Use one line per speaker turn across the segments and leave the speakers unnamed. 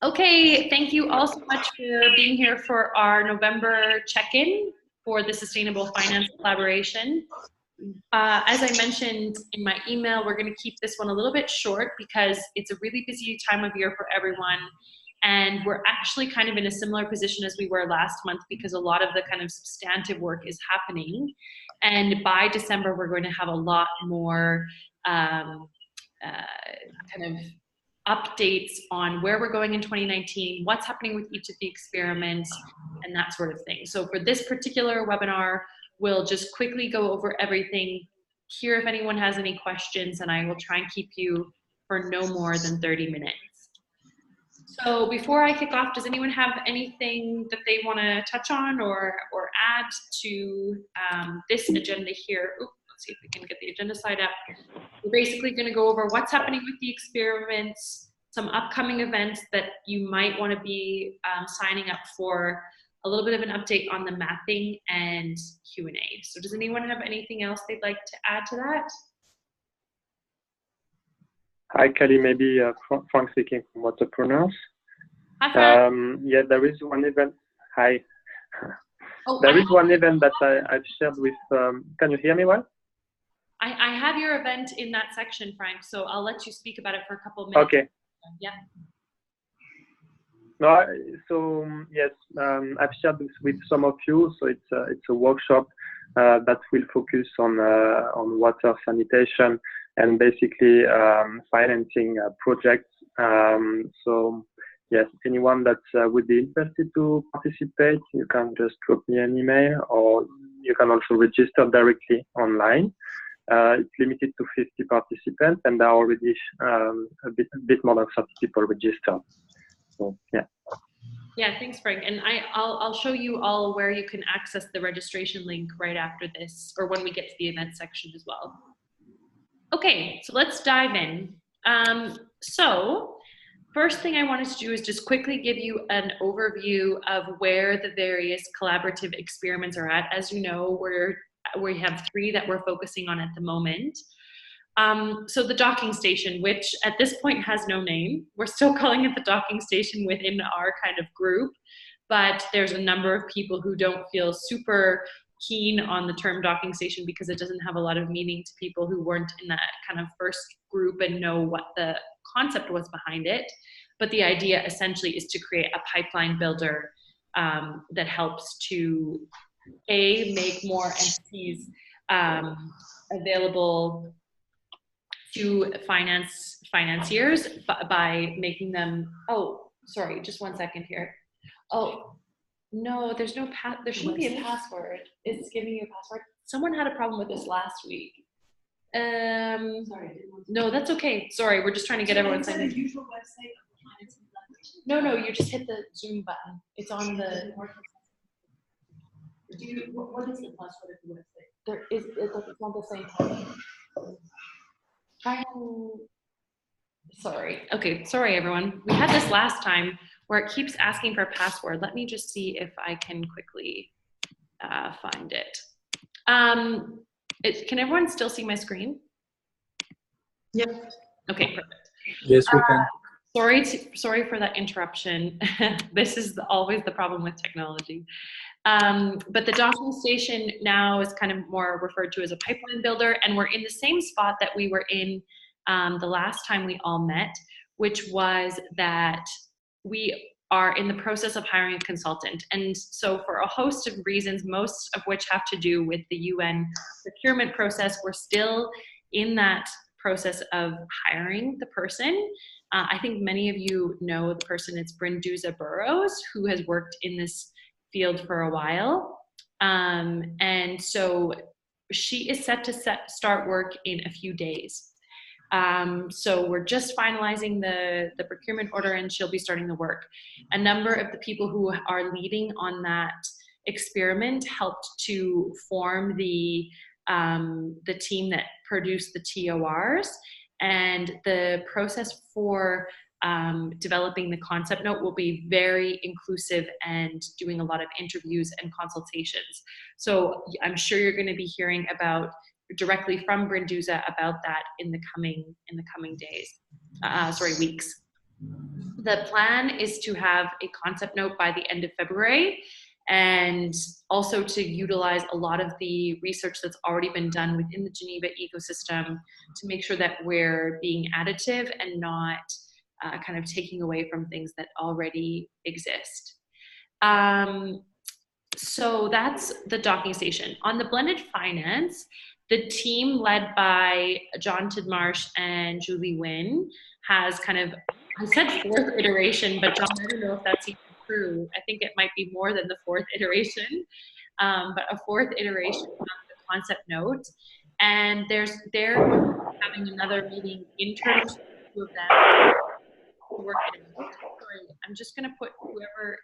Okay, thank you all so much for being here for our November check-in for the Sustainable Finance Collaboration. As I mentioned in my email, we're going to keep this one a little bit short because it's a really busy time of year for everyone. And we're actually kind of in a similar position as we were last month because a lot of the kind of substantive work is happening. And by December, we're going to have a lot more kind of updates on where we're going in 2019, what's happening with each of the experiments, and that sort of thing. So for this particular webinar, we'll just quickly go over everything, hear if anyone has any questions, and I will try and keep you for no more than 30 minutes. So before I kick off, does anyone have anything that they want to touch on or add to this agenda here? Ooh, let's see if we can get the agenda slide up. We're basically going to go over what's happening with the experiments, some upcoming events that you might want to be signing up for, a little bit of an update on the mapping, and Q&A. So does anyone have anything else they'd like to add to that?
Hi, Kelly. Maybe Frank speaking from Waterpreneurs.
Hi, Frank.
Yeah, there is one event. Hi.
Oh,
there is one event that I've shared with. Can you hear me well?
I have your event in that section, Frank. So I'll let you speak about it for a couple of minutes.
Okay.
Yeah.
No. So yes, I've shared this with some of you. So it's a workshop that will focus on water sanitation and basically financing projects. So yes, anyone that would be interested to participate, you can just drop me an email, or you can also register directly online. It's limited to 50 participants, and there are already a bit more than 30 people registered. So yeah.
Yeah, thanks, Frank. And I'll show you all where you can access the registration link right after this, or when we get to the event section as well. Okay, so let's dive in. So first thing I wanted to do is just quickly give you an overview of where the various collaborative experiments are at. As you know, we have 3 that we're focusing on at the moment. So the docking station, which at this point has no name. We're still calling it the docking station within our kind of group, but there's a number of people who don't feel super keen on the term docking station because it doesn't have a lot of meaning to people who weren't in that kind of first group and know what the concept was behind it. But the idea essentially is to create a pipeline builder that helps to make more entities available to financiers by making them, oh, sorry, just one second here. Oh, no, there shouldn't be a password. It's giving you a password. Someone had a problem with this last week. Sorry. No, that's okay. Sorry, we're just trying to get everyone signed in. No, you just hit the Zoom button. It's on the. What is the password of the website? It's not the same time. Sorry. Okay, sorry everyone. We had this last time where it keeps asking for a password. Let me just see if I can quickly find it. Can everyone still see my screen?
Yep.
Okay, perfect.
Yes, we can.
Sorry for that interruption. This is always the problem with technology. But the docking station now is kind of more referred to as a pipeline builder, and we're in the same spot that we were in the last time we all met, which was that we are in the process of hiring a consultant. And so for a host of reasons, most of which have to do with the UN procurement process, we're still in that process of hiring the person. I think many of you know the person. It's Brinduza Burrows, who has worked in this field for a while. And so she is set to start work in a few days. So we're just finalizing the procurement order, and she'll be starting the work. A number of the people who are leading on that experiment helped to form the team that produced the TORs, and the process for developing the concept note will be very inclusive and doing a lot of interviews and consultations. So I'm sure you're going to be hearing directly from Brinduza about that in the coming days, weeks. The plan is to have a concept note by the end of February, and also to utilize a lot of the research that's already been done within the Geneva ecosystem to make sure that we're being additive and not kind of taking away from things that already exist. So that's the docking station. On the blended finance, the team led by John Tidmarsh and Julie Wynn has kind of, I said fourth iteration, but John, I don't know if that's even true. I think it might be more than the fourth iteration, but a fourth iteration of the concept note. And they're having another meeting internal to the two of them to work it out. Sorry, I'm just gonna put whoever,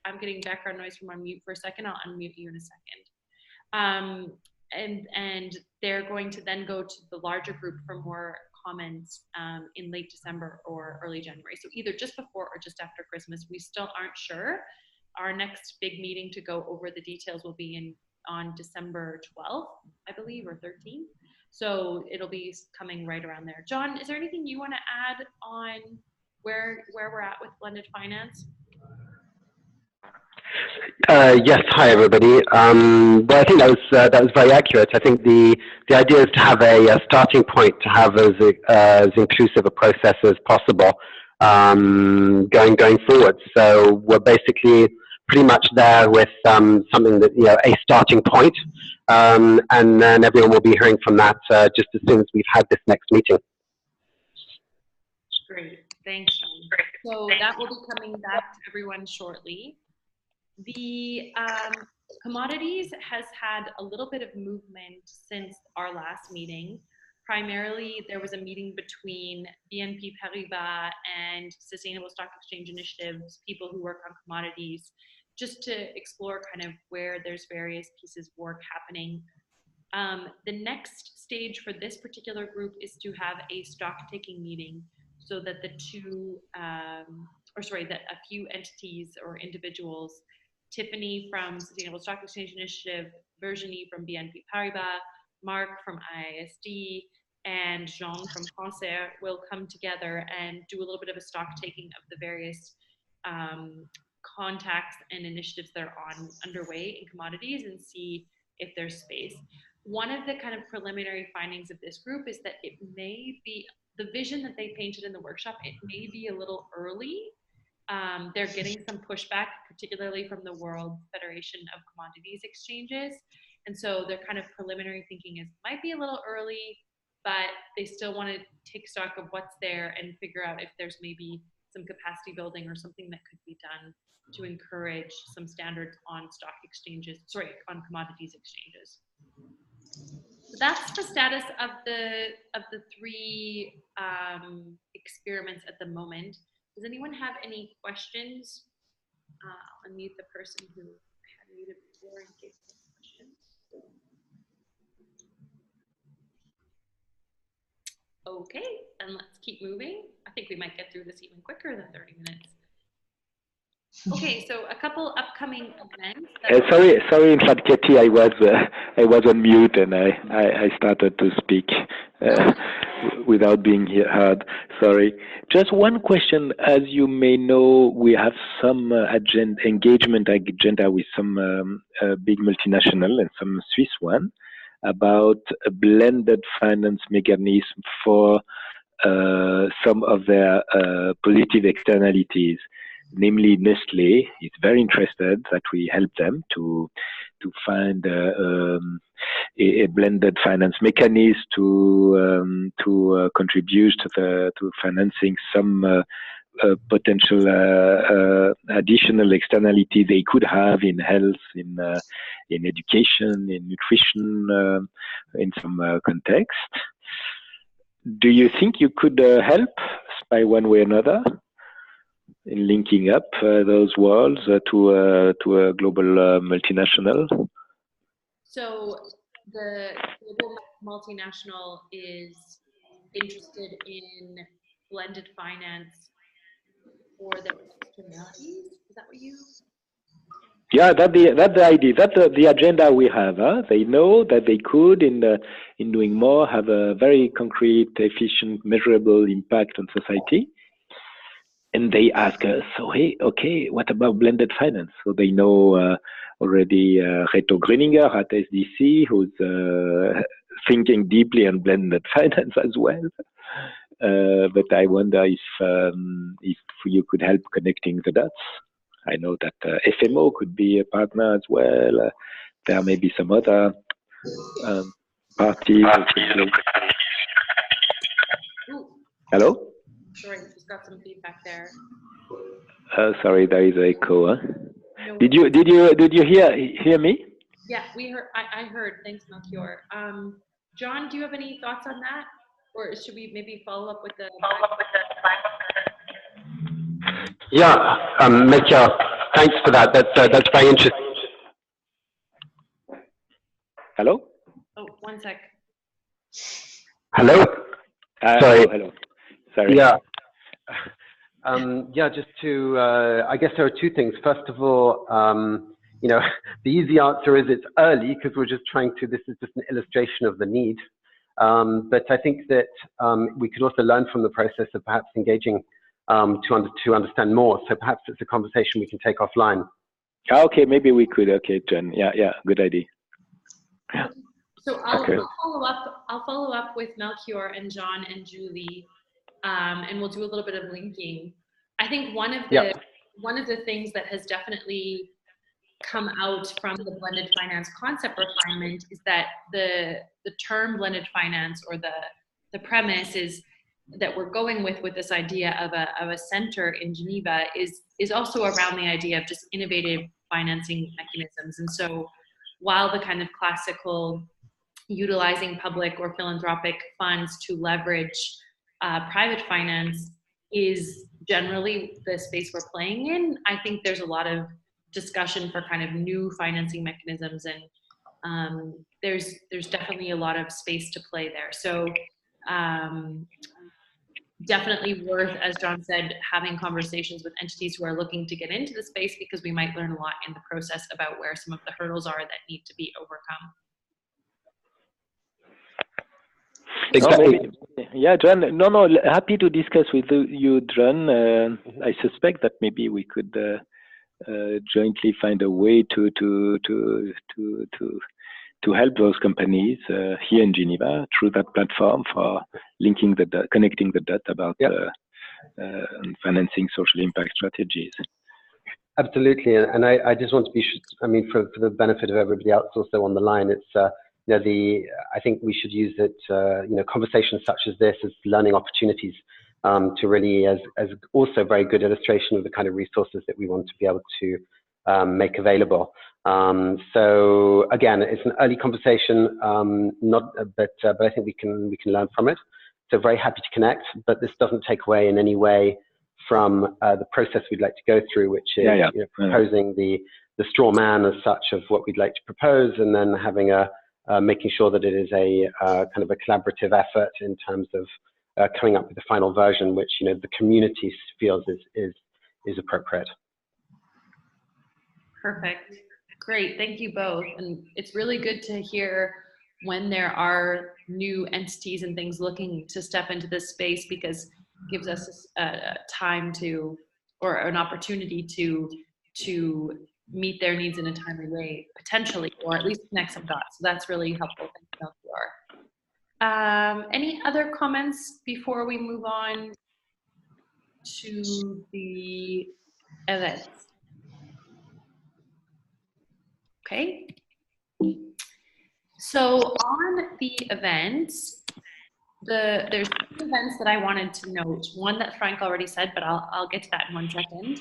I'm getting background noise from on mute for a second. I'll unmute you in a second. And they're going to then go to the larger group for more comments in late December or early January. So either just before or just after Christmas. We still aren't sure. Our next big meeting to go over the details will be on December 12th, I believe, or 13th. So it'll be coming right around there. John, is there anything you want to add on where we're at with blended finance?
Yes, hi everybody. Well, I think that was very accurate. I think the idea is to have a starting point to have as inclusive a process as possible going forward. So we're basically pretty much there with something that, a starting point, and then everyone will be hearing from that just as soon as we've had this next meeting.
Great, thanks, John. So that will be coming back to everyone shortly. The commodities has had a little bit of movement since our last meeting. Primarily, there was a meeting between BNP Paribas and Sustainable Stock Exchange Initiative's people who work on commodities, just to explore kind of where there's various pieces of work happening. The next stage for this particular group is to have a stock-taking meeting so that that a few entities or individuals, Tiffany from Sustainable Stock Exchange Initiative, Virginie from BNP Paribas, Mark from IISD, and Jean from Cancer will come together and do a little bit of a stock taking of the various contacts and initiatives that are underway in commodities and see if there's space. One of the kind of preliminary findings of this group is that it may be, the vision that they painted in the workshop, it may be a little early. They're getting some pushback, particularly from the World Federation of Commodities Exchanges. And so their kind of preliminary thinking is might be a little early, but they still want to take stock of what's there and figure out if there's maybe some capacity building or something that could be done to encourage some standards on stock exchanges, on commodities exchanges. So that's the status of the three experiments at the moment. Does anyone have any questions? I'll unmute the person who had muted before in case they have questions. Okay, then let's keep moving. I think we might get through this even quicker than 30 minutes. Okay, so a couple upcoming events.
Sorry. In fact, Katie, I was on mute and I started to speak without being heard. Sorry. Just one question. As you may know, we have some engagement agenda with some big multinational and some Swiss one about a blended finance mechanism for some of their positive externalities. Namely, Nestlé is very interested that we help them to find a blended finance mechanism to contribute to financing some potential additional externality they could have in health, in education, in nutrition, in some context. Do you think you could help by one way or another in linking up those worlds to a global multinational?
So the global multinational is interested in blended finance for the externalities. Is that what you?
Yeah, that's the idea. That's the agenda we have. They know that they could, in doing more, have a very concrete, efficient, measurable impact on society. and they ask us, so hey, okay, what about blended finance? So they know already Reto Grüninger at SDC, who's thinking deeply on blended finance as well. But I wonder if you could help connecting the dots. I know that FMO could be a partner as well. There may be some other parties. Hello?
Sorry, just got some feedback there.
Sorry, there is an echo. Huh?
No.
Did you hear me?
Yeah, we heard. I heard. Thanks, Melchior. John, do you have any thoughts on that, or should we maybe follow up with the?
Yeah, Melchior, thanks for that. That's very interesting.
Hello?
Oh, one sec.
Hello? Sorry.
Hello. Sorry.
Yeah. Yeah, just to, I guess there are two things. First of all, you know, the easy answer is it's early because we're just trying to, this is just an illustration of the need. But I think that we could also learn from the process of perhaps engaging to understand more. So perhaps it's a conversation we can take offline.
Okay, maybe we could. Okay, John. Yeah, good idea.
So I'll follow up with Melchior and John and Julie, and we'll do a little bit of linking. I think one of the things that has definitely come out from the blended finance concept refinement is that the term blended finance, or the premise is that we're going with this idea of a center in Geneva is also around the idea of just innovative financing mechanisms. And so while the kind of classical utilizing public or philanthropic funds to leverage private finance is generally the space we're playing in, I think there's a lot of discussion for kind of new financing mechanisms, and there's definitely a lot of space to play there. So definitely worth, as John said, having conversations with entities who are looking to get into the space, because we might learn a lot in the process about where some of the hurdles are that need to be overcome.
Exactly.
Yeah, John. No. Happy to discuss with you, John. I suspect that maybe we could jointly find a way to help those companies here in Geneva through that platform for connecting the dot about financing social impact strategies.
Absolutely, and I just want to be, I mean, for the benefit of everybody else also on the line, it's you know, I think we should use it, you know, conversations such as this as learning opportunities to really, as also very good illustration of the kind of resources that we want to be able to make available. So again, it's an early conversation, but I think we can learn from it. So very happy to connect, but this doesn't take away in any way from the process we'd like to go through, which is you know, proposing the straw man as such of what we'd like to propose, and then having making sure that it is a kind of a collaborative effort in terms of coming up with the final version, which, you know, the community feels is appropriate.
Perfect. Great. Thank you both. And it's really good to hear when there are new entities and things looking to step into this space, because it gives us time to, or an opportunity to meet their needs in a timely way, potentially, or at least connect some dots. So that's really helpful. Thank you, Melchior. Any other comments before we move on to the events? Okay. So on the events, there's two events that I wanted to note. One that Frank already said, but I'll get to that in 1 second.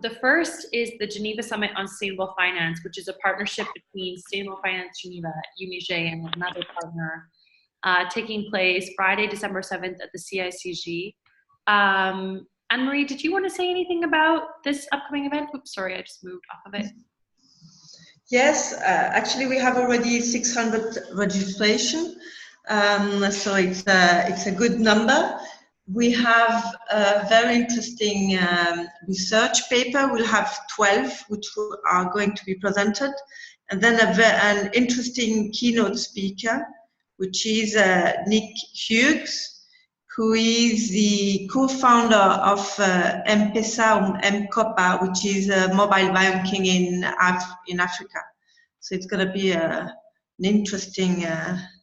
The first is the Geneva Summit on Sustainable Finance, which is a partnership between Sustainable Finance Geneva, UNIGE, and another partner, taking place Friday, December 7th at the CICG. Anne-Marie, did you want to say anything about this upcoming event? Oops, sorry, I just moved off of it.
Yes, actually we have already 600 registration, so it's a good number. We have a very interesting research paper. We'll have 12 which are going to be presented, and then an interesting keynote speaker, which is Nick Hughes, who is the co-founder of M-Pesa or M-Kopa, which is mobile banking in Africa. So it's going to be an interesting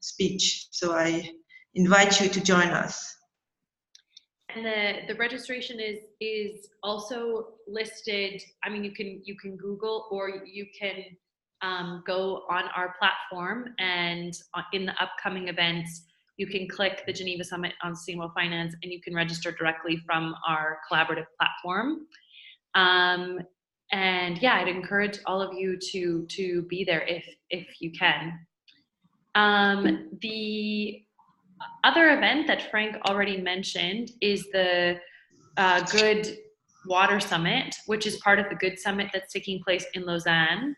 speech. So I invite you to join us.
And the registration is also listed. I mean, you can Google, or you can go on our platform, and in the upcoming events, you can click the Geneva Summit on Sustainable Finance, and you can register directly from our collaborative platform. And yeah, I'd encourage all of you to be there if you can. The other event that Frank already mentioned is the Good Water Summit, which is part of the Good Summit that's taking place in Lausanne.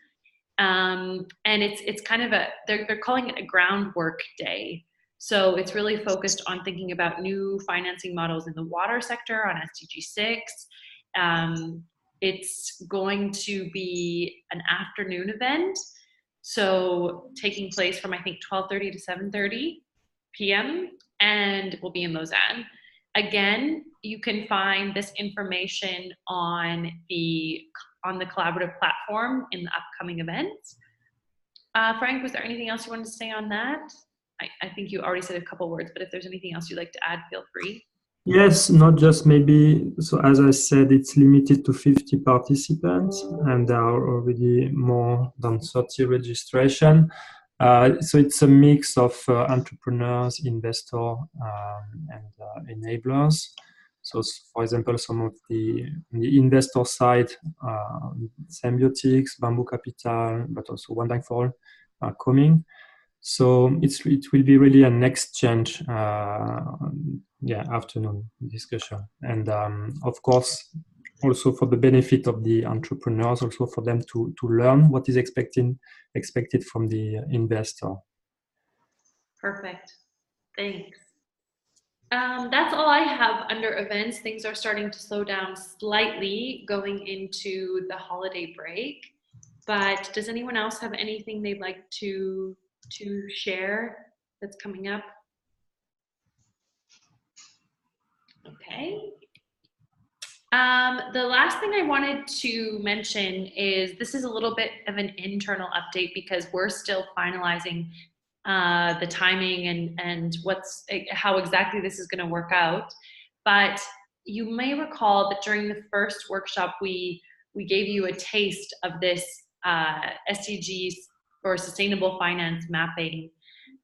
And it's kind of they're calling it a groundwork day. So it's really focused on thinking about new financing models in the water sector on SDG 6. It's going to be an afternoon event, so taking place from, I think, 12:30 to 7:30 p.m. and will be in Lausanne. Again, you can find this information on the collaborative platform in the upcoming events. Frank, was there anything else you wanted to say on that? I think you already said a couple words, but if there's anything else you'd like to add, feel free.
Yes, not just maybe. So as I said, it's limited to 50 participants, and there are already more than 30 registration. So it's a mix of entrepreneurs, investors, and enablers. So, for example, some of the investor side, Symbiotics, Bamboo Capital, but also One Bank for All are coming. So it will be really an exchange, afternoon discussion, and of course, also for the benefit of the entrepreneurs, also for them to learn what is expected from the investor.
Perfect. Thanks. That's all I have under events. Things are starting to slow down slightly going into the holiday break. But does anyone else have anything they'd like to share that's coming up? Okay. The last thing I wanted to mention is this is a little bit of an internal update because we're still finalizing the timing and how exactly this is going to work out. But you may recall that during the first workshop, we gave you a taste of this SDGs or sustainable finance mapping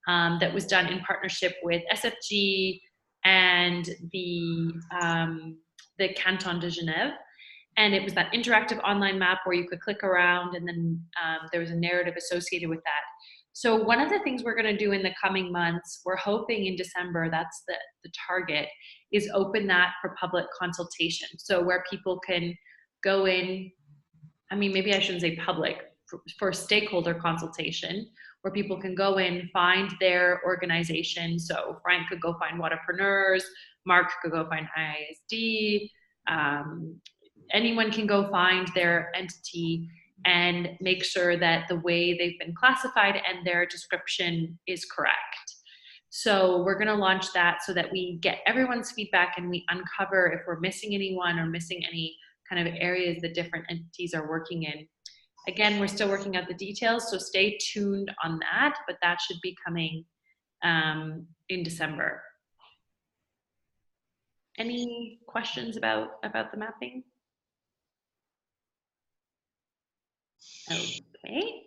that was done in partnership with SFG and the Canton de Genève. And it was that interactive online map where you could click around, and then there was a narrative associated with that. So one of the things we're going to do in the coming months, we're hoping in December, that's the target, is open that for public consultation. So where people can go in, I mean, maybe I shouldn't say public, for stakeholder consultation, where people can go in, find their organization. So Frank could go find Waterpreneurs, Mark could go find IISD, anyone can go find their entity and make sure that the way they've been classified and their description is correct. So we're going to launch that so that we get everyone's feedback and we uncover if we're missing anyone or missing any kind of areas that different entities are working in. Again, we're still working out the details, so stay tuned on that, but that should be coming in December. Any questions about the mapping? Okay.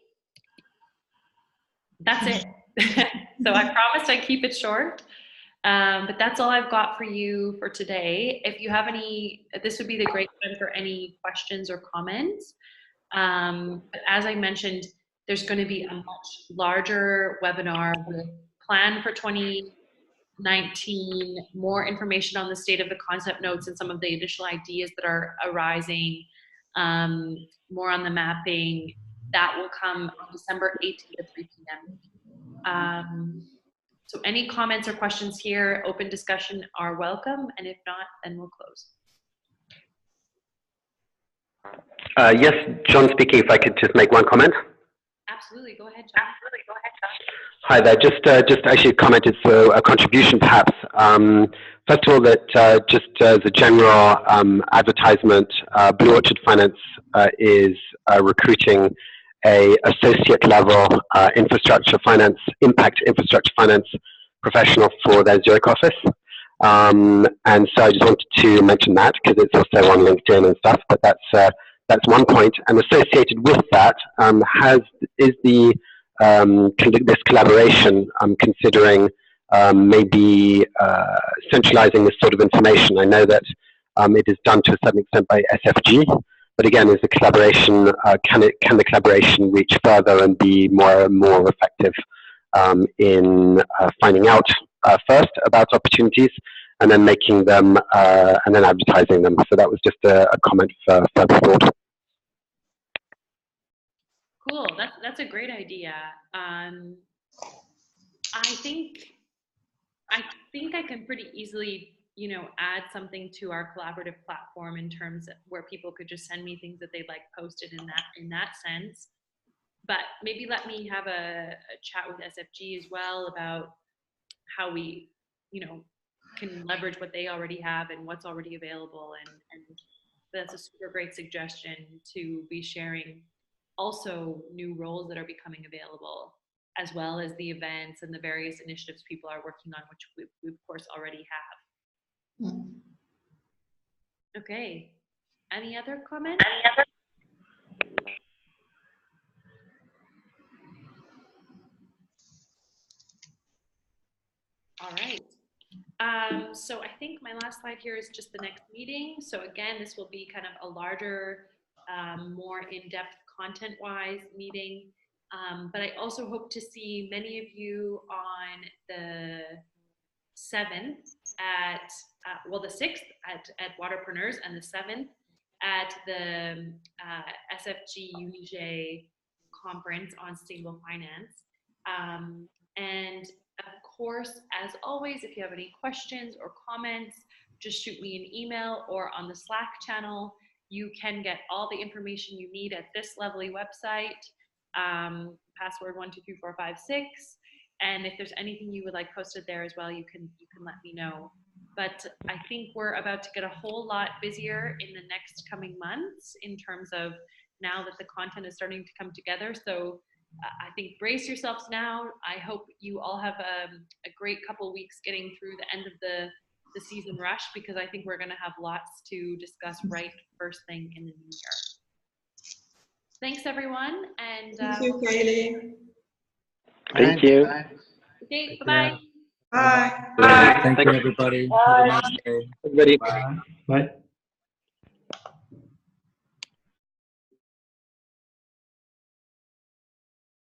That's it. So I promised I'd keep it short, but that's all I've got for you for today. If you have any, this would be the great time for any questions or comments. But as I mentioned, there's going to be a much larger webinar with plan for 2019, more information on the state of the concept notes and some of the additional ideas that are arising, more on the mapping. That will come on December 18th at 3 p.m. So any comments or questions here, open discussion are welcome, and if not, then we'll close.
Yes, John speaking. If I could just make one comment.
Absolutely, go ahead, John.
Hi there. Just actually a comment. It's a contribution, perhaps, First of all, that just as a general advertisement, Blue Orchard Finance is recruiting a associate level impact infrastructure finance professional for their Zurich office. And so I just wanted to mention that because it's also on LinkedIn and stuff, but that's one point. And associated with that is this collaboration considering maybe centralizing this sort of information. I know that it is done to a certain extent by SFG, but again, is the collaboration, can the collaboration reach further and be more effective in finding out first about opportunities and then making them and then advertising them? So that was just a comment for further thought.
Cool, that's a great idea. I think I can pretty easily, add something to our collaborative platform in terms of where people could just send me things that they'd like posted in that sense. But maybe let me have a chat with SFG as well about how we, can leverage what they already have and what's already available. And that's a super great suggestion to be sharing also new roles that are becoming available, as well as the events and the various initiatives people are working on, which we of course already have. Okay, any other comments? All right. So I think my last slide here is just the next meeting. So again, this will be kind of a larger, more in-depth content-wise meeting. But I also hope to see many of you on the 7th at, the 6th at Waterpreneurs and the 7th at the SFG UNIG conference on sustainable finance. And of course, as always, if you have any questions or comments, just shoot me an email or on the Slack channel. You can get all the information you need at this lovely website, password 123456. And if there's anything you would like posted there as well, you can let me know. But I think we're about to get a whole lot busier in the next coming months in terms of now that the content is starting to come together. So I think brace yourselves now. I hope you all have a great couple weeks getting through the end of the season rush, because I think we're going to have lots to discuss right first thing in the new year. Thanks, everyone. And
thank you, Kaylee.
Thank you.
Okay, bye-bye.
Bye.
Thank you, everybody. Have a nice day.
Everybody.
Bye. Bye.